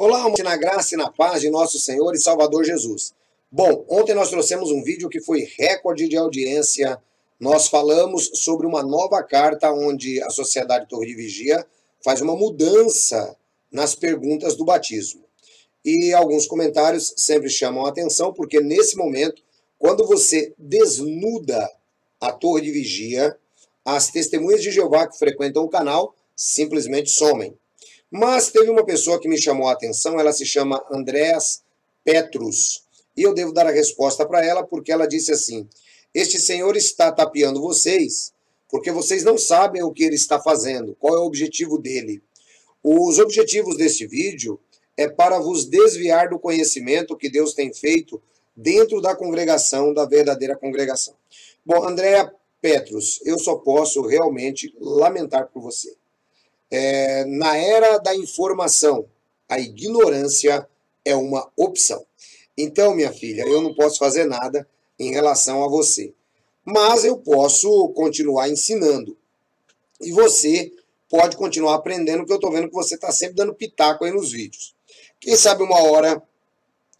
Olá, na graça e na paz de nosso Senhor e Salvador Jesus. Bom, ontem nós trouxemos um vídeo que foi recorde de audiência. Nós falamos sobre uma nova carta onde a Sociedade Torre de Vigia faz uma mudança nas perguntas do batismo. E alguns comentários sempre chamam a atenção, porque nesse momento, quando você desnuda a Torre de Vigia, as testemunhas de Jeová que frequentam o canal simplesmente somem. Mas teve uma pessoa que me chamou a atenção, ela se chama Andreas Petrus, e eu devo dar a resposta para ela, porque ela disse assim: este senhor está tapeando vocês, porque vocês não sabem o que ele está fazendo, qual é o objetivo dele. Os objetivos deste vídeo é para vos desviar do conhecimento que Deus tem feito dentro da congregação, da verdadeira congregação. Bom, Andrea Petrus, eu só posso realmente lamentar por você. Na era da informação, a ignorância é uma opção. Então, minha filha, eu não posso fazer nada em relação a você. Mas eu posso continuar ensinando. E você pode continuar aprendendo, porque eu estou vendo que você está sempre dando pitaco aí nos vídeos. Quem sabe uma hora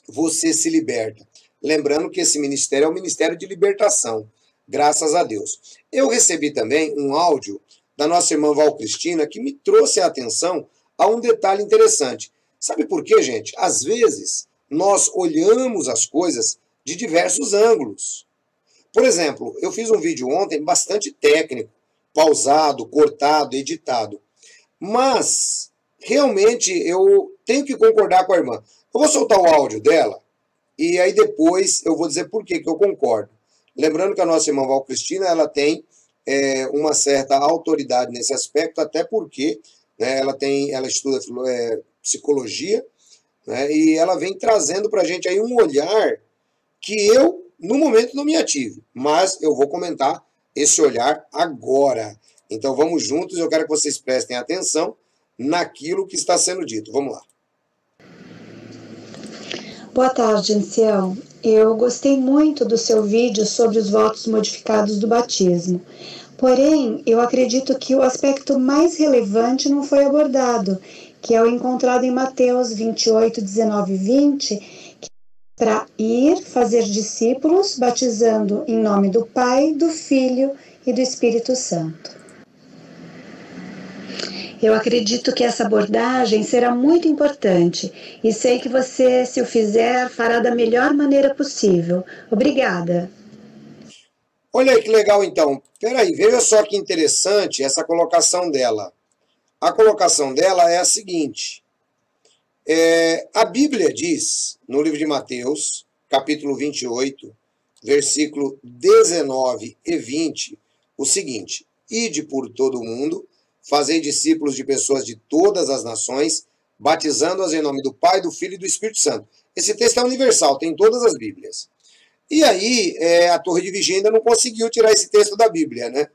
você se liberta. Lembrando que esse ministério é um ministério de libertação. Graças a Deus. Eu recebi também um áudio da nossa irmã Val Cristina, que me trouxe a atenção a um detalhe interessante. Sabe por quê, gente? Às vezes, nós olhamos as coisas de diversos ângulos. Por exemplo, eu fiz um vídeo ontem bastante técnico, pausado, cortado, editado. Mas, realmente, eu tenho que concordar com a irmã. Eu vou soltar o áudio dela, e aí depois eu vou dizer por que eu concordo. Lembrando que a nossa irmã Val Cristina, ela tem uma certa autoridade nesse aspecto, até porque, né, ela estuda psicologia, né, e ela vem trazendo para a gente aí um olhar que eu, no momento, não me ative, mas eu vou comentar esse olhar agora. Então vamos juntos, eu quero que vocês prestem atenção naquilo que está sendo dito. Vamos lá. Boa tarde, ancião. Eu gostei muito do seu vídeo sobre os votos modificados do batismo. Porém, eu acredito que o aspecto mais relevante não foi abordado, que é o encontrado em Mateus 28, 19 e 20, que é para ir fazer discípulos, batizando em nome do Pai, do Filho e do Espírito Santo. Eu acredito que essa abordagem será muito importante e sei que você, se o fizer, fará da melhor maneira possível. Obrigada. Olha aí que legal, então. Peraí, veja só que interessante essa colocação dela. A colocação dela é a seguinte. A Bíblia diz, no livro de Mateus, capítulo 28, versículo 19 e 20, o seguinte: ide por todo o mundo, fazei discípulos de pessoas de todas as nações, batizando-as em nome do Pai, do Filho e do Espírito Santo. Esse texto é universal, tem em todas as Bíblias. E aí, a Torre de Vigia ainda não conseguiu tirar esse texto da Bíblia, né?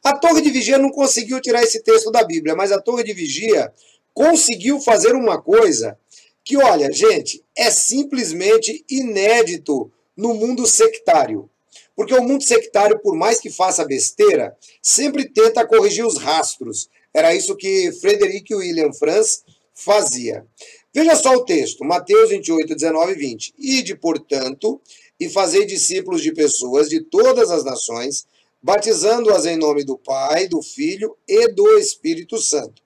A Torre de Vigia não conseguiu tirar esse texto da Bíblia, mas a Torre de Vigia conseguiu fazer uma coisa que, olha, gente, é simplesmente inédito no mundo sectário. Porque o mundo sectário, por mais que faça besteira, sempre tenta corrigir os rastros. Era isso que Frederic William Franz fazia. Veja só o texto, Mateus 28, 19 e 20. Ide, portanto, e fazei discípulos de pessoas de todas as nações, batizando-as em nome do Pai, do Filho e do Espírito Santo.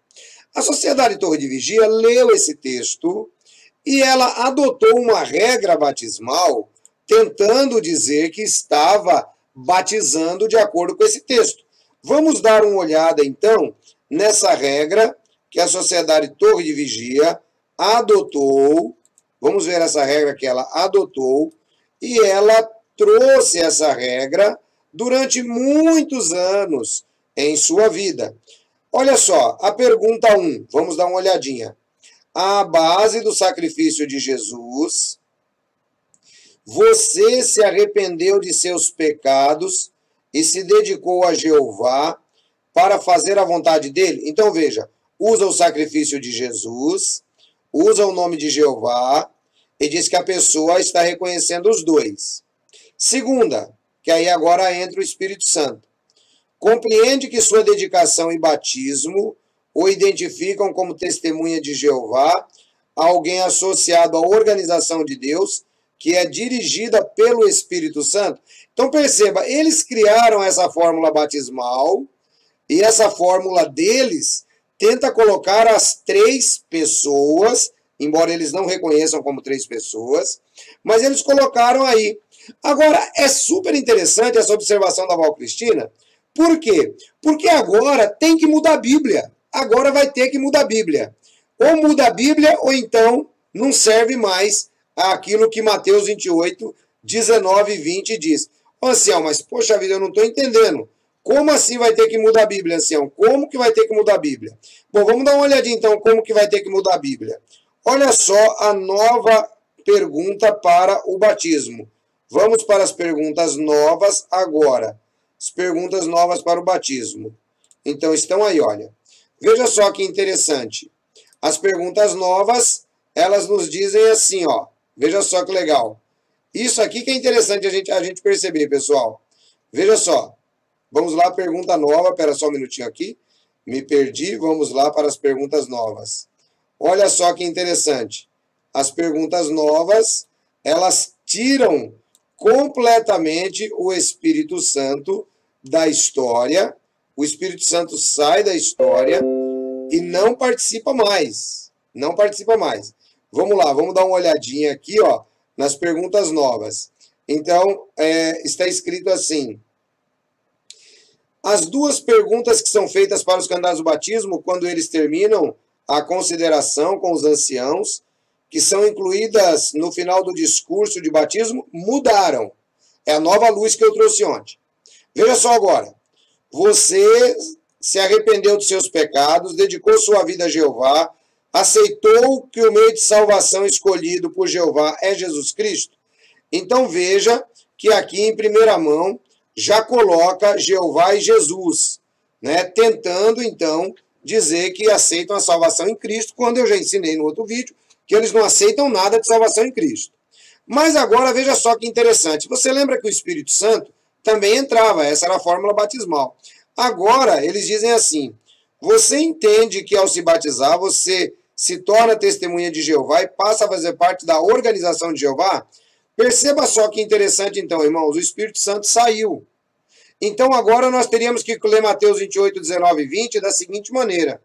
A Sociedade Torre de Vigia leu esse texto e ela adotou uma regra batismal tentando dizer que estava batizando de acordo com esse texto. Vamos dar uma olhada, então, nessa regra que a Sociedade Torre de Vigia adotou. Vamos ver essa regra que ela adotou. E ela trouxe essa regra durante muitos anos em sua vida. Olha só, a pergunta 1, vamos dar uma olhadinha. À base do sacrifício de Jesus, você se arrependeu de seus pecados e se dedicou a Jeová para fazer a vontade dele? Então veja, usa o sacrifício de Jesus, usa o nome de Jeová, e diz que a pessoa está reconhecendo os dois. Segunda, que aí agora entra o Espírito Santo. Compreende que sua dedicação e batismo o identificam como testemunha de Jeová alguém associado à organização de Deus, que é dirigida pelo Espírito Santo. Então perceba, eles criaram essa fórmula batismal, e essa fórmula deles tenta colocar as três pessoas, embora eles não reconheçam como três pessoas, mas eles colocaram aí. Agora, é super interessante essa observação da Val Cristina. Por quê? Porque agora tem que mudar a Bíblia. Agora vai ter que mudar a Bíblia. Ou muda a Bíblia, ou então não serve mais aquilo que Mateus 28, 19 e 20 diz. Ô, Ancião, mas poxa vida, eu não estou entendendo. Como assim vai ter que mudar a Bíblia, Ancião? Como que vai ter que mudar a Bíblia? Bom, vamos dar uma olhadinha então como que vai ter que mudar a Bíblia. Olha só a nova pergunta para o batismo. Vamos para as perguntas novas agora. As perguntas novas para o batismo. Então estão aí, olha. Veja só que interessante. As perguntas novas, elas nos dizem assim, ó. Veja só que legal. Isso aqui que é interessante a gente perceber, pessoal. Veja só. Vamos lá, pergunta nova. Espera só um minutinho aqui. Me perdi. Vamos lá para as perguntas novas. Olha só que interessante. As perguntas novas, elas tiram completamente o Espírito Santo da história. O Espírito Santo sai da história e não participa mais. Não participa mais. Vamos lá, vamos dar uma olhadinha aqui, ó, nas perguntas novas. Então, está escrito assim: as duas perguntas que são feitas para os candidatos do batismo, quando eles terminam a consideração com os anciãos, que são incluídas no final do discurso de batismo, mudaram. É a nova luz que eu trouxe ontem. Veja só agora. Você se arrependeu dos seus pecados, dedicou sua vida a Jeová, aceitou que o meio de salvação escolhido por Jeová é Jesus Cristo? Então veja que aqui em primeira mão já coloca Jeová e Jesus, né? Tentando então dizer que aceitam a salvação em Cristo, quando eu já ensinei no outro vídeo que eles não aceitam nada de salvação em Cristo. Mas agora veja só que interessante. Você lembra que o Espírito Santo também entrava, essa era a fórmula batismal. Agora eles dizem assim: você entende que ao se batizar você se torna testemunha de Jeová e passa a fazer parte da organização de Jeová? Perceba só que interessante então, irmãos, o Espírito Santo saiu. Então agora nós teríamos que ler Mateus 28, 19 e 20 da seguinte maneira: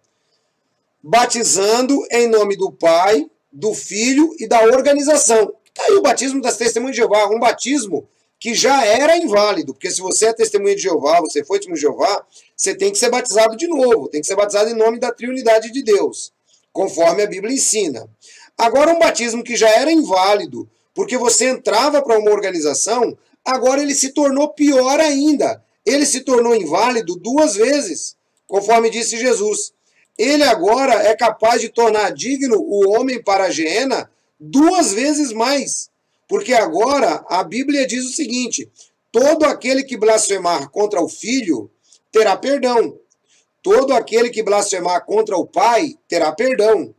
batizando em nome do Pai, do Filho e da organização. Está aí o batismo das testemunhas de Jeová, um batismo que já era inválido, porque se você é testemunha de Jeová, você foi testemunha de Jeová, você tem que ser batizado de novo, tem que ser batizado em nome da Triniunidade de Deus, conforme a Bíblia ensina. Agora um batismo que já era inválido, porque você entrava para uma organização, agora ele se tornou pior ainda. Ele se tornou inválido duas vezes, conforme disse Jesus. Ele agora é capaz de tornar digno o homem para a Geena duas vezes mais. Porque agora a Bíblia diz o seguinte: todo aquele que blasfemar contra o Filho terá perdão. Todo aquele que blasfemar contra o Pai terá perdão.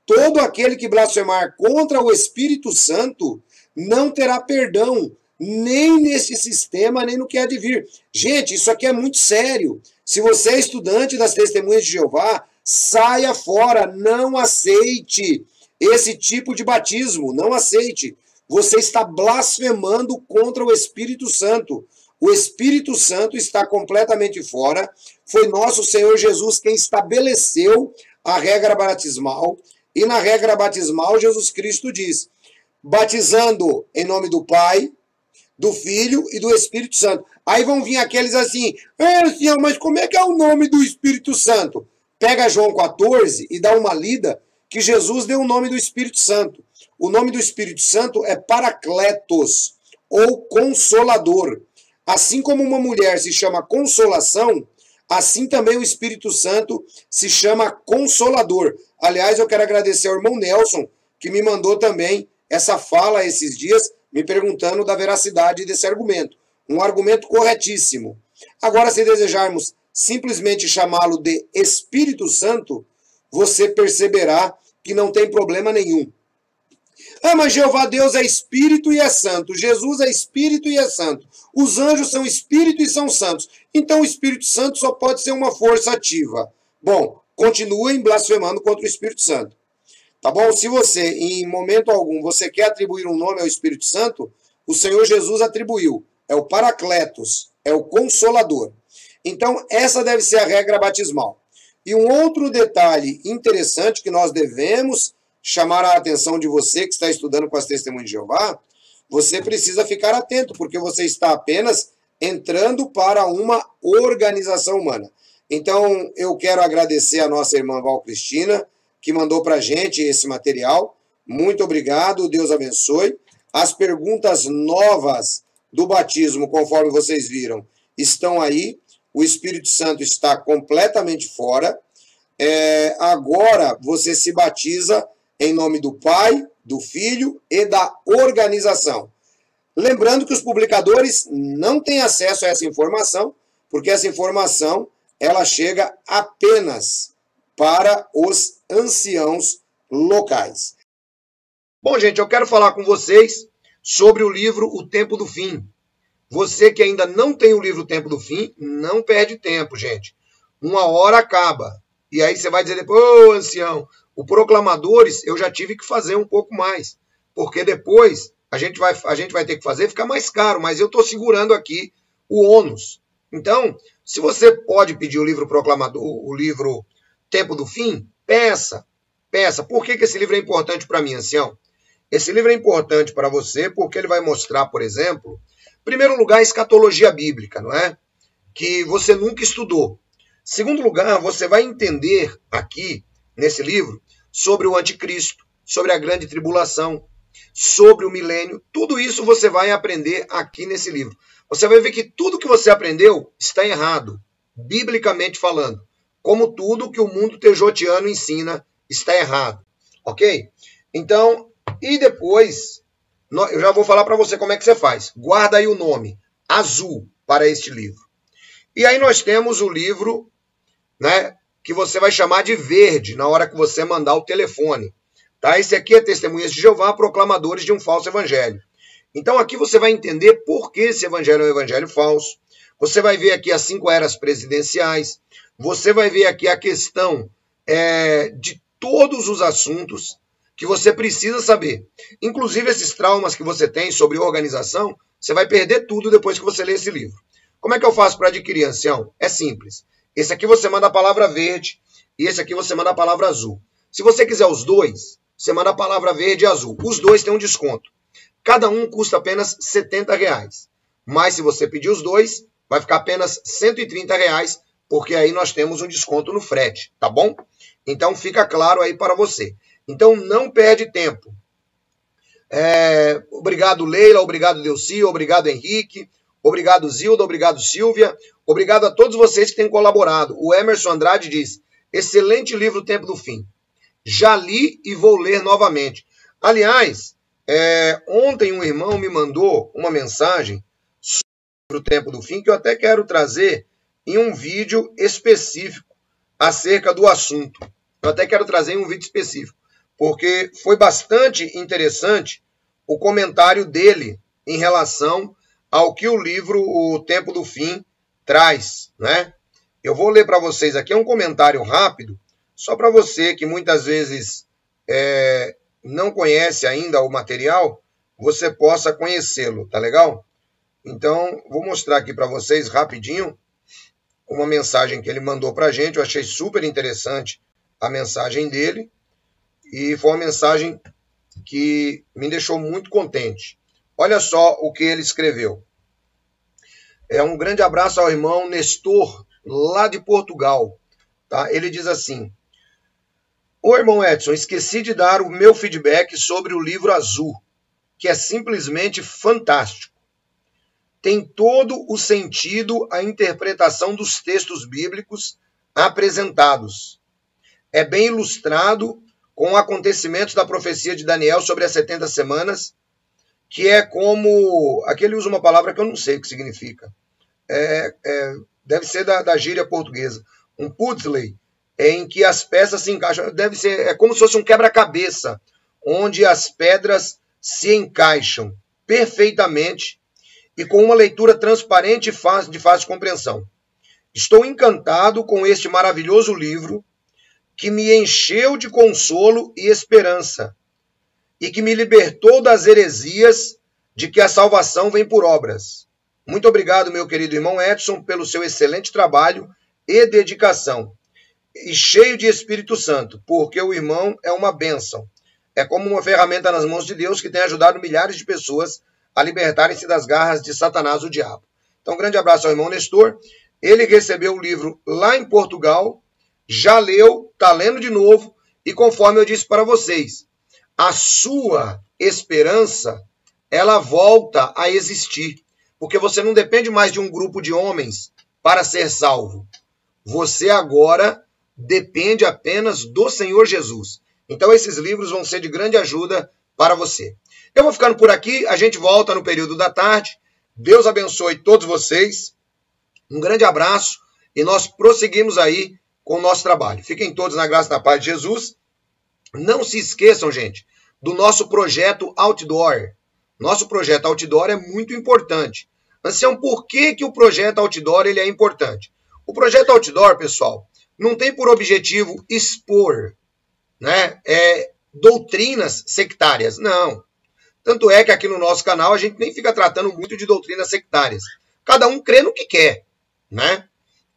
Todo aquele que blasfemar contra o Espírito Santo não terá perdão, nem nesse sistema, nem no que há de vir. Gente, isso aqui é muito sério. Se você é estudante das Testemunhas de Jeová, saia fora, não aceite esse tipo de batismo, não aceite. Você está blasfemando contra o Espírito Santo. O Espírito Santo está completamente fora. Foi nosso Senhor Jesus quem estabeleceu a regra batismal. E na regra batismal, Jesus Cristo diz: batizando em nome do Pai, do Filho e do Espírito Santo. Aí vão vir aqueles assim: Senhor, mas como é que é o nome do Espírito Santo? Pega João 14 e dá uma lida, que Jesus deu o nome do Espírito Santo. O nome do Espírito Santo é Paracletos, ou Consolador. Assim como uma mulher se chama Consolação, assim também o Espírito Santo se chama Consolador. Aliás, eu quero agradecer ao irmão Nelson, que me mandou também essa fala esses dias, me perguntando da veracidade desse argumento. Um argumento corretíssimo. Agora, se desejarmos simplesmente chamá-lo de Espírito Santo, você perceberá que não tem problema nenhum. Ah, mas Jeová Deus é Espírito e é Santo. Jesus é Espírito e é Santo. Os anjos são Espírito e são santos. Então o Espírito Santo só pode ser uma força ativa. Bom, continuem blasfemando contra o Espírito Santo. Tá bom? Se você, em momento algum, você quer atribuir um nome ao Espírito Santo, o Senhor Jesus atribuiu. É o Paracletos, é o Consolador. Então, essa deve ser a regra batismal. E um outro detalhe interessante que nós devemos chamar a atenção de você que está estudando com as Testemunhas de Jeová, você precisa ficar atento, porque você está apenas entrando para uma organização humana. Então, eu quero agradecer a nossa irmã Val Cristina, que mandou para a gente esse material. Muito obrigado, Deus abençoe. As perguntas novas do batismo, conforme vocês viram, estão aí. O Espírito Santo está completamente fora. Agora você se batiza em nome do Pai, do Filho e da organização. Lembrando que os publicadores não têm acesso a essa informação, porque essa informação ela chega apenas para os anciãos locais. Bom, gente, eu quero falar com vocês sobre o livro O Tempo do Fim. Você que ainda não tem o livro O Tempo do Fim, não perde tempo, gente. Uma hora acaba. E aí você vai dizer depois, ô ancião, o Proclamadores eu já tive que fazer um pouco mais. Porque depois a gente vai ter que fazer, fica mais caro, mas eu estou segurando aqui o ônus. Então, se você pode pedir o livro Proclamador, o livro Tempo do Fim, peça. Por que esse livro é importante para mim, ancião? Esse livro é importante para você porque ele vai mostrar, por exemplo, em primeiro lugar, a escatologia bíblica, não é? Que você nunca estudou. Segundo lugar, você vai entender aqui, nesse livro, sobre o anticristo, sobre a grande tribulação, sobre o milênio. Tudo isso você vai aprender aqui nesse livro. Você vai ver que tudo que você aprendeu está errado, biblicamente falando. Como tudo que o mundo tejotiano ensina está errado. Ok? Então, e depois, eu já vou falar para você como é que você faz. Guarda aí o nome, Azul, para este livro. E aí nós temos o livro, né, que você vai chamar de verde na hora que você mandar o telefone. Tá? Esse aqui é Testemunhas de Jeová, Proclamadores de um Falso Evangelho. Então aqui você vai entender por que esse evangelho é um evangelho falso. Você vai ver aqui as 5 eras presidenciais. Você vai ver aqui a questão de todos os assuntos que você precisa saber. Inclusive esses traumas que você tem sobre organização, você vai perder tudo depois que você ler esse livro. Como é que eu faço para adquirir, ancião? É simples. Esse aqui você manda a palavra verde e esse aqui você manda a palavra azul. Se você quiser os dois, você manda a palavra verde e azul. Os dois têm um desconto. Cada um custa apenas R$70. Mas se você pedir os dois, vai ficar apenas R$130, porque aí nós temos um desconto no frete, tá bom? Então fica claro aí para você. Então não perde tempo. Obrigado, Leila, obrigado, Delci, obrigado, Henrique, obrigado, Zilda, obrigado, Silvia, obrigado a todos vocês que têm colaborado. O Emerson Andrade diz, excelente livro, O Tempo do Fim. Já li e vou ler novamente. Aliás, ontem um irmão me mandou uma mensagem sobre O Tempo do Fim, que eu até quero trazer em um vídeo específico acerca do assunto. Eu até quero trazer em um vídeo específico, porque foi bastante interessante o comentário dele em relação ao que o livro O Tempo do Fim traz, né? Eu vou ler para vocês aqui, é um comentário rápido, só para você que muitas vezes não conhece ainda o material, você possa conhecê-lo, tá legal? Então, vou mostrar aqui para vocês rapidinho uma mensagem que ele mandou para a gente. Eu achei super interessante a mensagem dele e foi uma mensagem que me deixou muito contente. Olha só o que ele escreveu. Um grande abraço ao irmão Nestor, lá de Portugal. Tá? Ele diz assim, ô irmão Edson, esqueci de dar o meu feedback sobre o livro Azul, que é simplesmente fantástico. Tem todo o sentido a interpretação dos textos bíblicos apresentados. É bem ilustrado com acontecimentos da profecia de Daniel sobre as 70 semanas, que é como... Aqui ele usa uma palavra que eu não sei o que significa. Deve ser da gíria portuguesa. Um puzzle, em que as peças se encaixam. É como se fosse um quebra-cabeça, onde as pedras se encaixam perfeitamente e com uma leitura transparente e de fácil compreensão. Estou encantado com este maravilhoso livro que me encheu de consolo e esperança, e que me libertou das heresias de que a salvação vem por obras. Muito obrigado, meu querido irmão Edson, pelo seu excelente trabalho e dedicação. E cheio de Espírito Santo, porque o irmão é uma bênção. É como uma ferramenta nas mãos de Deus que tem ajudado milhares de pessoas a libertarem-se das garras de Satanás, o diabo. Então, um grande abraço ao irmão Nestor. Ele recebeu o livro lá em Portugal, já leu, está lendo de novo, e conforme eu disse para vocês, a sua esperança, ela volta a existir, porque você não depende mais de um grupo de homens para ser salvo. Você agora depende apenas do Senhor Jesus. Então esses livros vão ser de grande ajuda para você. Eu vou ficando por aqui, a gente volta no período da tarde. Deus abençoe todos vocês. Um grande abraço e nós prosseguimos aí com o nosso trabalho. Fiquem todos na graça e na paz de Jesus. Não se esqueçam, gente, do nosso projeto Outdoor. Nosso projeto Outdoor é muito importante. Ancião, por que o projeto Outdoor ele é importante? O projeto Outdoor, pessoal, não tem por objetivo expor, né, doutrinas sectárias. Não. Tanto é que aqui no nosso canal a gente nem fica tratando muito de doutrinas sectárias. Cada um crê no que quer, né?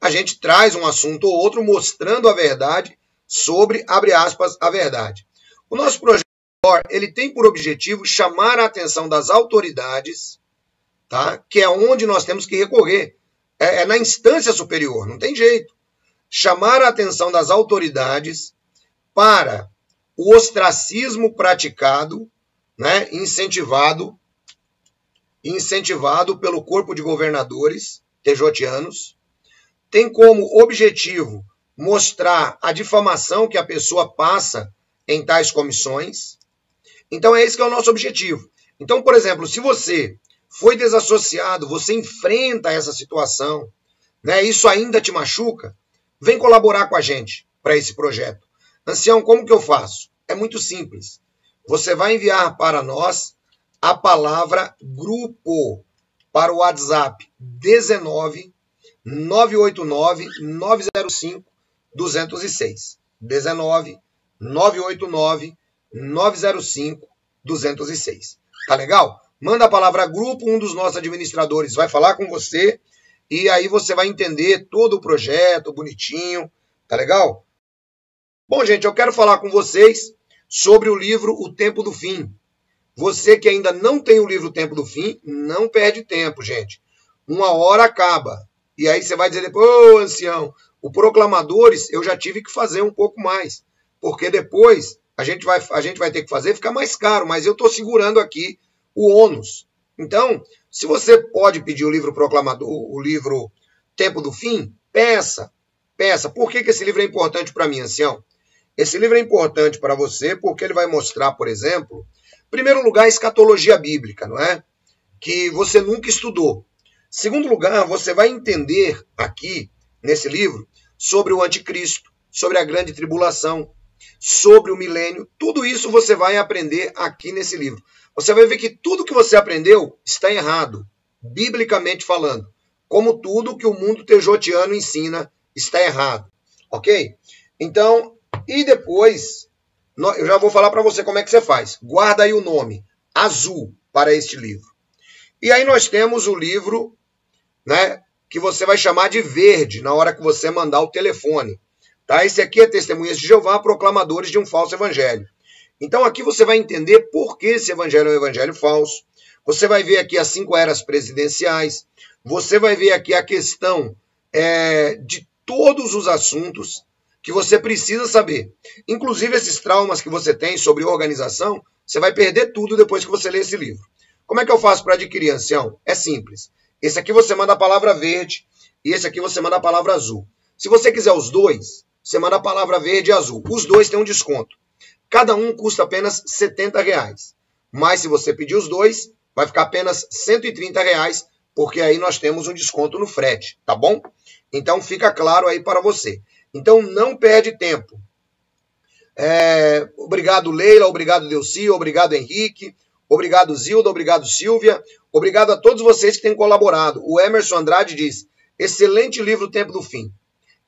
A gente traz um assunto ou outro mostrando a verdade sobre, abre aspas, a verdade. O nosso projeto ele tem por objetivo chamar a atenção das autoridades, tá? Que é onde nós temos que recorrer. É na instância superior, não tem jeito. Chamar a atenção das autoridades para o ostracismo praticado, né, incentivado pelo corpo de governadores tejotianos, tem como objetivo mostrar a difamação que a pessoa passa em tais comissões. Então é esse que é o nosso objetivo. Então, por exemplo, se você foi desassociado, você enfrenta essa situação, né, isso ainda te machuca, vem colaborar com a gente para esse projeto. Ancião, como que eu faço? É muito simples. Você vai enviar para nós a palavra grupo para o WhatsApp 19 989 905 206. 19 989 905 206. Tá legal? Manda a palavra grupo, um dos nossos administradores vai falar com você e aí você vai entender todo o projeto bonitinho. Tá legal? Bom, gente, eu quero falar com vocês sobre o livro O Tempo do Fim. Você que ainda não tem o livro O Tempo do Fim, não perde tempo, gente. Uma hora acaba. E aí você vai dizer depois, ô ancião, o Proclamadores eu já tive que fazer um pouco mais. Porque depois a gente vai ter que fazer, fica mais caro, mas eu estou segurando aqui o ônus. Então, se você pode pedir o livro Proclamador, o livro Tempo do Fim, peça. Por que esse livro é importante para mim, ancião? Esse livro é importante para você porque ele vai mostrar, por exemplo, em primeiro lugar, a escatologia bíblica, não é? Que você nunca estudou. Segundo lugar, você vai entender aqui, nesse livro, sobre o anticristo, sobre a grande tribulação, sobre o milênio. Tudo isso você vai aprender aqui nesse livro. Você vai ver que tudo que você aprendeu está errado, biblicamente falando. Como tudo que o mundo tejotiano ensina está errado. Ok? Então, e depois, eu já vou falar para você como é que você faz. Guarda aí o nome, Azul, para este livro. E aí nós temos o livro, né, que você vai chamar de verde na hora que você mandar o telefone. Tá? Esse aqui é Testemunhas de Jeová, Proclamadores de um Falso Evangelho. Então aqui você vai entender por que esse evangelho é um evangelho falso. Você vai ver aqui as 5 eras presidenciais. Você vai ver aqui a questão de todos os assuntos que você precisa saber. Inclusive esses traumas que você tem sobre organização, você vai perder tudo depois que você ler esse livro. Como é que eu faço para adquirir, ancião? É simples. Esse aqui você manda a palavra verde e esse aqui você manda a palavra azul. Se você quiser os dois, você manda a palavra verde e azul. Os dois têm um desconto. Cada um custa apenas R$70. Mas se você pedir os dois, vai ficar apenas R$130, porque aí nós temos um desconto no frete, tá bom? Então fica claro aí para você. Então não perde tempo. Obrigado, Leila, obrigado, Delci, obrigado, Henrique, obrigado, Zilda, obrigado, Silvia, obrigado a todos vocês que têm colaborado. O Emerson Andrade diz, excelente livro, O Tempo do Fim.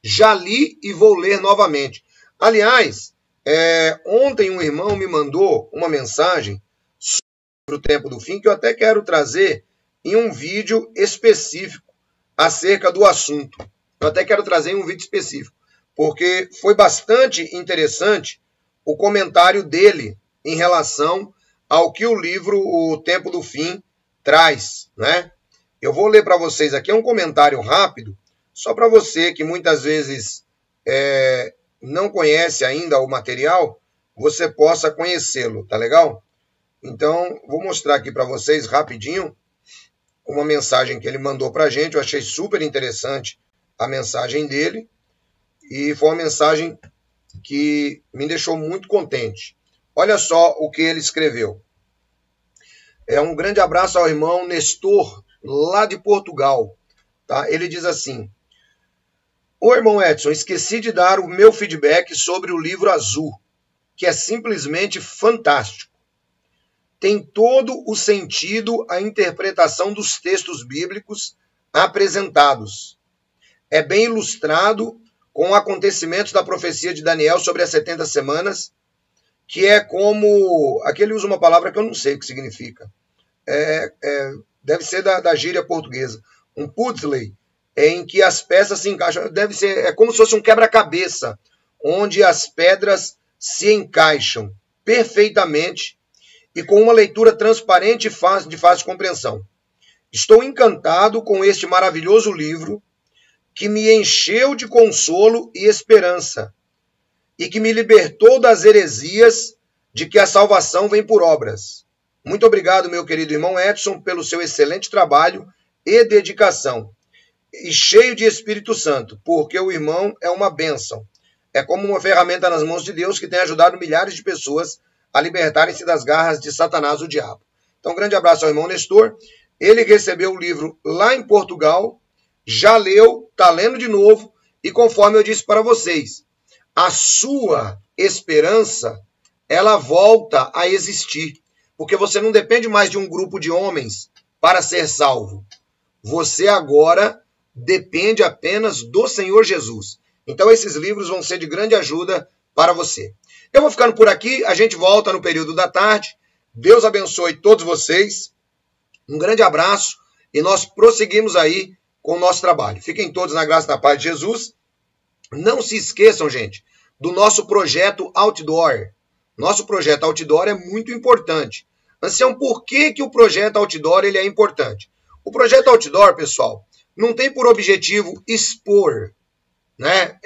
Já li e vou ler novamente. Aliás, ontem um irmão me mandou uma mensagem sobre o tempo do fim, que eu até quero trazer em um vídeo específico acerca do assunto. Eu até quero trazer em um vídeo específico, porque foi bastante interessante o comentário dele em relação ao que o livro O Tempo do Fim traz, né? Eu vou ler para vocês aqui, é um comentário rápido, só para você que muitas vezes não conhece ainda o material, você possa conhecê-lo, tá legal? Então, vou mostrar aqui para vocês rapidinho uma mensagem que ele mandou para a gente. Eu achei super interessante a mensagem dele e foi uma mensagem que me deixou muito contente. Olha só o que ele escreveu. Um grande abraço ao irmão Nestor, lá de Portugal. Tá? Ele diz assim: ô irmão Edson, esqueci de dar o meu feedback sobre o livro azul, que é simplesmente fantástico. Tem todo o sentido a interpretação dos textos bíblicos apresentados. É bem ilustrado com acontecimentos da profecia de Daniel sobre as 70 semanas, que é como... Aqui ele usa uma palavra que eu não sei o que significa. Deve ser da gíria portuguesa. Um puzzle, em que as peças se encaixam. É como se fosse um quebra-cabeça, onde as pedras se encaixam perfeitamente e com uma leitura transparente e de fácil compreensão. Estou encantado com este maravilhoso livro que me encheu de consolo e esperança e que me libertou das heresias de que a salvação vem por obras. Muito obrigado, meu querido irmão Edson, pelo seu excelente trabalho e dedicação. E cheio de Espírito Santo, porque o irmão é uma bênção. É como uma ferramenta nas mãos de Deus que tem ajudado milhares de pessoas a libertarem-se das garras de Satanás, o diabo. Então, um grande abraço ao irmão Nestor. Ele recebeu o livro lá em Portugal, já leu, está lendo de novo, e conforme eu disse para vocês, a sua esperança, ela volta a existir, porque você não depende mais de um grupo de homens para ser salvo. Você agora depende apenas do Senhor Jesus. Então, esses livros vão ser de grande ajuda para você. Eu vou ficando por aqui, a gente volta no período da tarde. Deus abençoe todos vocês. Um grande abraço e nós prosseguimos aí com o nosso trabalho. Fiquem todos na graça e na paz de Jesus. Não se esqueçam, gente, do nosso projeto Outdoor. Nosso projeto Outdoor é muito importante. Ancião, por que o projeto Outdoor ele é importante? O projeto Outdoor, pessoal, não tem por objetivo expor, né,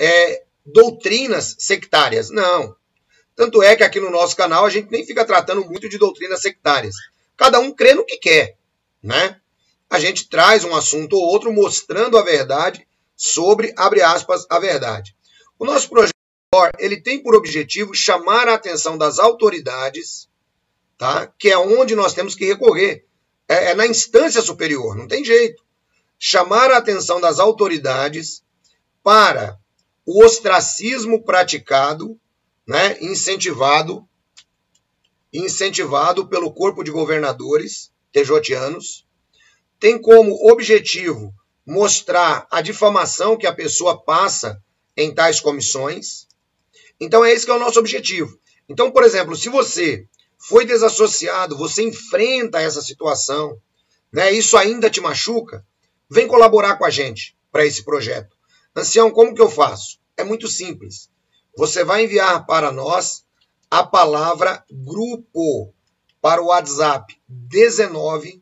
doutrinas sectárias. Não. Tanto é que aqui no nosso canal a gente nem fica tratando muito de doutrinas sectárias. Cada um crê no que quer, né? A gente traz um assunto ou outro mostrando a verdade sobre, abre aspas, a verdade. O nosso projeto, ele tem por objetivo chamar a atenção das autoridades, tá? Que é onde nós temos que recorrer. É na instância superior, não tem jeito. Chamar a atenção das autoridades para o ostracismo praticado, né, incentivado pelo corpo de governadores tejotianos, tem como objetivo mostrar a difamação que a pessoa passa em tais comissões. Então é esse que é o nosso objetivo. Então, por exemplo, se você foi desassociado, você enfrenta essa situação, né, isso ainda te machuca, vem colaborar com a gente para esse projeto. Ancião, como que eu faço? É muito simples. Você vai enviar para nós a palavra grupo para o WhatsApp 19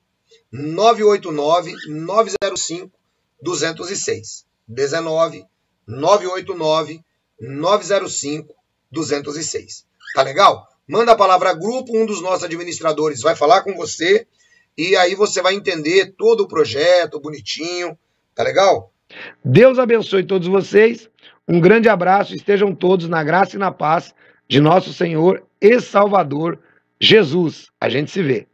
989 905 206. 19 989 905 206. Tá legal? Manda a palavra grupo, um dos nossos administradores vai falar com você e aí você vai entender todo o projeto bonitinho. Tá legal? Deus abençoe todos vocês. Um grande abraço, estejam todos na graça e na paz de nosso Senhor e Salvador Jesus. A gente se vê.